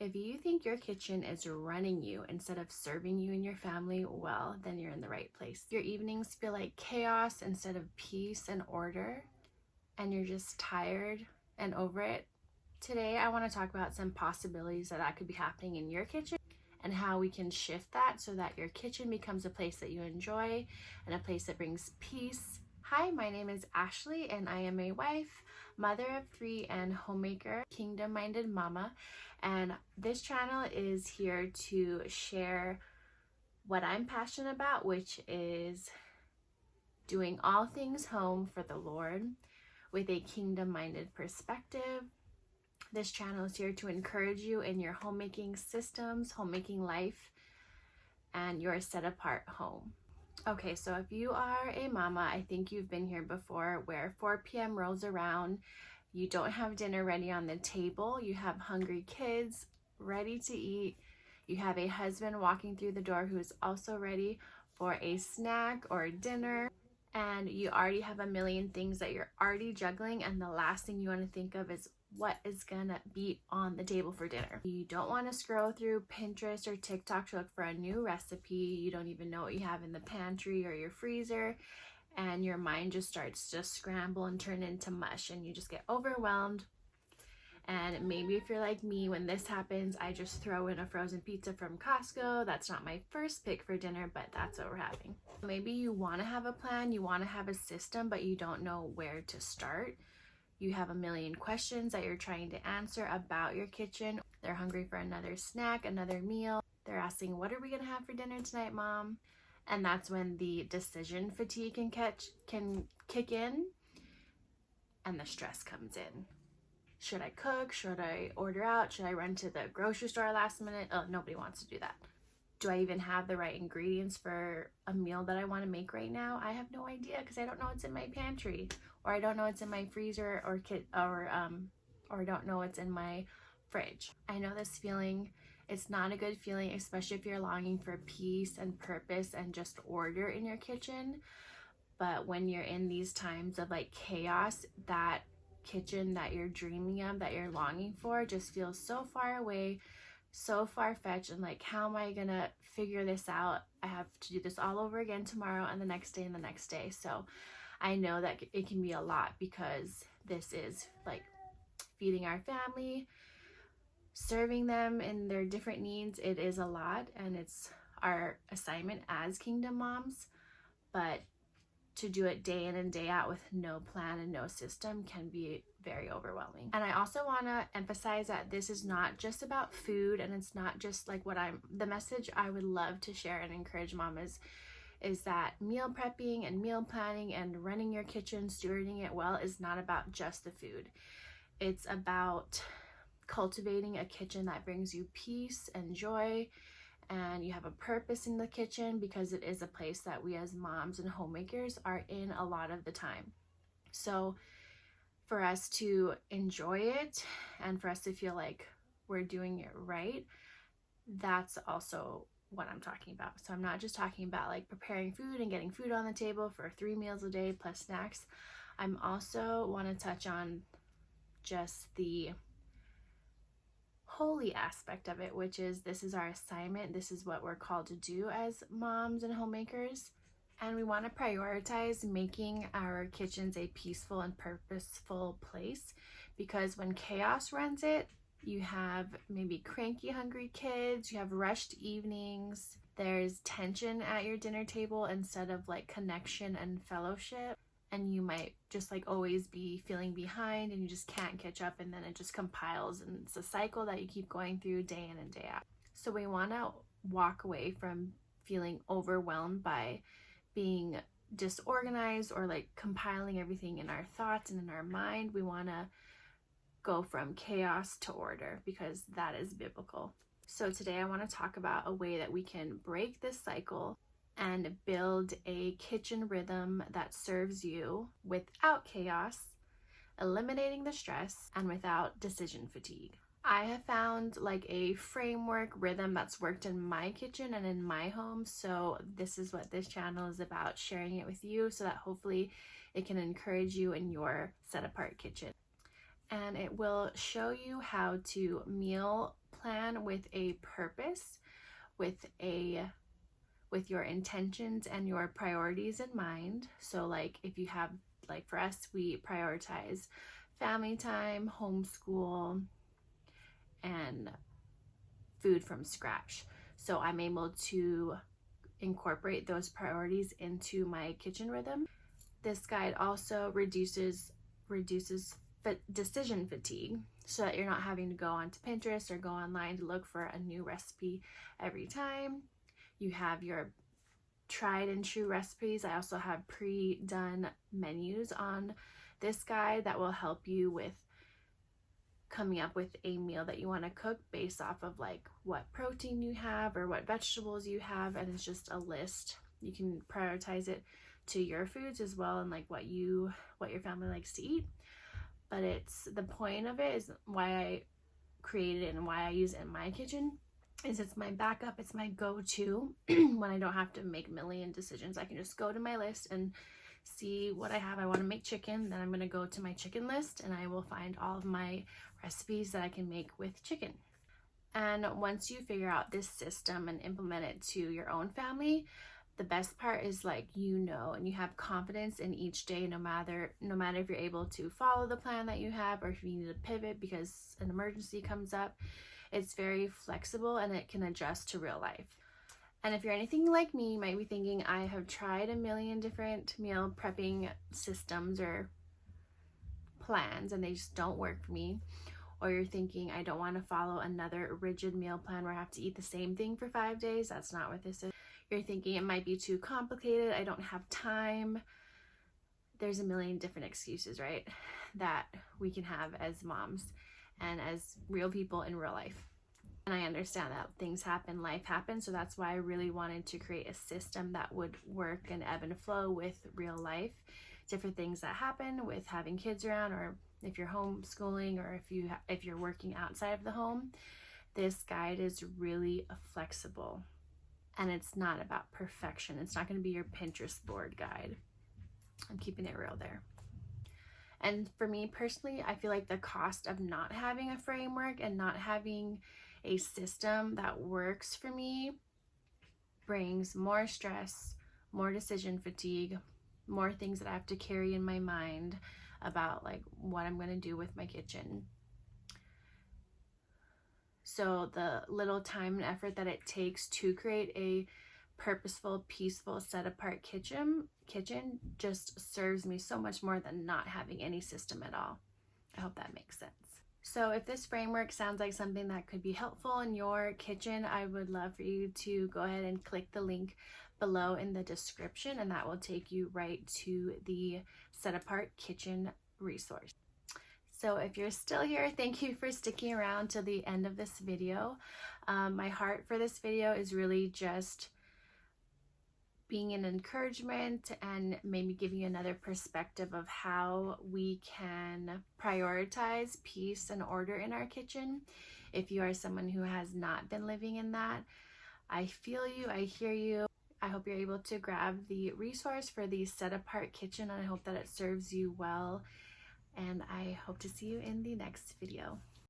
If you think your kitchen is running you instead of serving you and your family, well, then you're in the right place. Your evenings feel like chaos instead of peace and order, and you're just tired and over it. Today, I want to talk about some possibilities that could be happening in your kitchen and how we can shift that so that your kitchen becomes a place that you enjoy and a place that brings peace. Hi, my name is Ashley, and I am a wife, mother of 3, and homemaker, kingdom-minded mama. And this channel is here to share what I'm passionate about, which is doing all things home for the Lord with a kingdom-minded perspective. This channel is here to encourage you in your homemaking systems, homemaking life, and your set-apart home. Okay, so if you are a mama, I think you've been here before, where 4 p.m. rolls around, you don't have dinner ready on the table, you have hungry kids ready to eat, you have a husband walking through the door who is also ready for a snack or dinner, and you already have a million things that you're already juggling, and the last thing you want to think of is what is gonna be on the table for dinner. You don't want to scroll through Pinterest or TikTok to look for a new recipe. You don't even know what you have in the pantry or your freezer, and your mind just starts to scramble and turn into mush, and you just get overwhelmed. And maybe if you're like me, when this happens, I just throw in a frozen pizza from Costco. That's not my first pick for dinner, but that's what we're having. Maybe you want to have a plan, you want to have a system, but you don't know where to start. You have a million questions that you're trying to answer about your kitchen. They're hungry for another snack, another meal. They're asking, what are we gonna have for dinner tonight, Mom? And that's when the decision fatigue can kick in, and the stress comes in. Should I cook? Should I order out? Should I run to the grocery store last minute? Oh, nobody wants to do that. Do I even have the right ingredients for a meal that I want to make right now? I have no idea because I don't know what's in my pantry, or I don't know what's in my freezer, or I don't know what's in my fridge. I know this feeling. It's not a good feeling, especially if you're longing for peace and purpose and just order in your kitchen. But when you're in these times of like chaos, that kitchen that you're dreaming of, that you're longing for, just feels so far away, so far-fetched, and like, how am I gonna figure this out? I have to do this all over again tomorrow and the next day and the next day. So I know that it can be a lot, because this is like feeding our family, serving them in their different needs. It is a lot, and it's our assignment as kingdom moms, but to do it day in and day out with no plan and no system can be very overwhelming. And I also want to emphasize that this is not just about food, and it's not just like the message I would love to share and encourage mamas is that meal prepping and meal planning and running your kitchen, stewarding it well, is not about just the food. It's about cultivating a kitchen that brings you peace and joy, and you have a purpose in the kitchen, because it is a place that we as moms and homemakers are in a lot of the time. So for us to enjoy it and for us to feel like we're doing it right, that's also what I'm talking about. So I'm not just talking about like preparing food and getting food on the table for 3 meals a day plus snacks. I'm also want to touch on just the holy aspect of it, which is this is our assignment. This is what we're called to do as moms and homemakers. And we want to prioritize making our kitchens a peaceful and purposeful place, because when chaos runs it, you have maybe cranky, hungry kids, you have rushed evenings, there's tension at your dinner table instead of like connection and fellowship. And you might just like always be feeling behind, and you just can't catch up, and then it just compiles, and it's a cycle that you keep going through day in and day out. So we want to walk away from feeling overwhelmed by being disorganized or like compiling everything in our thoughts and in our mind. We want to go from chaos to order, because that is biblical. So today I want to talk about a way that we can break this cycle and build a kitchen rhythm that serves you without chaos, eliminating the stress, and without decision fatigue. I have found like a framework rhythm that's worked in my kitchen and in my home, so this is what this channel is about, sharing it with you so that hopefully it can encourage you in your set apart kitchen. And it will show you how to meal plan with a purpose, with your intentions and your priorities in mind. So like if you have, like for us, we prioritize family time, homeschool, and food from scratch. So I'm able to incorporate those priorities into my kitchen rhythm. This guide also reduces decision fatigue, so that you're not having to go onto Pinterest or go online to look for a new recipe every time. You have your tried and true recipes. I also have pre-done menus on this guide that will help you with coming up with a meal that you want to cook based off of like what protein you have or what vegetables you have, and it's just a list. You can prioritize it to your foods as well, and like what your family likes to eat. But it's the point of it is why I created it and why I use it in my kitchen is it's my backup, it's my go-to when I don't have to make a million decisions. I can just go to my list and see what I have. I want to make chicken, then I'm going to go to my chicken list and I will find all of my recipes that I can make with chicken. And once you figure out this system and implement it to your own family, the best part is like, and you have confidence in each day, no matter if you're able to follow the plan that you have or if you need to pivot because an emergency comes up. It's very flexible and it can adjust to real life. And if you're anything like me, you might be thinking, I have tried a million different meal prepping systems or plans and they just don't work for me. Or you're thinking, I don't want to follow another rigid meal plan where I have to eat the same thing for 5 days. That's not what this is. You're thinking it might be too complicated. I don't have time. There's a million different excuses, right? That we can have as moms and as real people in real life. And I understand that things happen, life happens. So that's why I really wanted to create a system that would work and ebb and flow with real life. Different things that happen with having kids around, or if you're homeschooling, or if you're working outside of the home. This guide is really flexible. And it's not about perfection. It's not going to be your Pinterest board guide. I'm keeping it real there. And for me personally, I feel like the cost of not having a framework and not having a system that works for me brings more stress, more decision fatigue, more things that I have to carry in my mind about like what I'm going to do with my kitchen. So the little time and effort that it takes to create a purposeful, peaceful, set apart kitchen just serves me so much more than not having any system at all. I hope that makes sense. So if this framework sounds like something that could be helpful in your kitchen, I would love for you to go ahead and click the link below in the description, and that will take you right to the Set Apart Kitchen resource. So if you're still here, thank you for sticking around to the end of this video. My heart for this video is really just being an encouragement and maybe giving you another perspective of how we can prioritize peace and order in our kitchen. If you are someone who has not been living in that, I feel you, I hear you. I hope you're able to grab the resource for the Set Apart Kitchen, and I hope that it serves you well. And I hope to see you in the next video.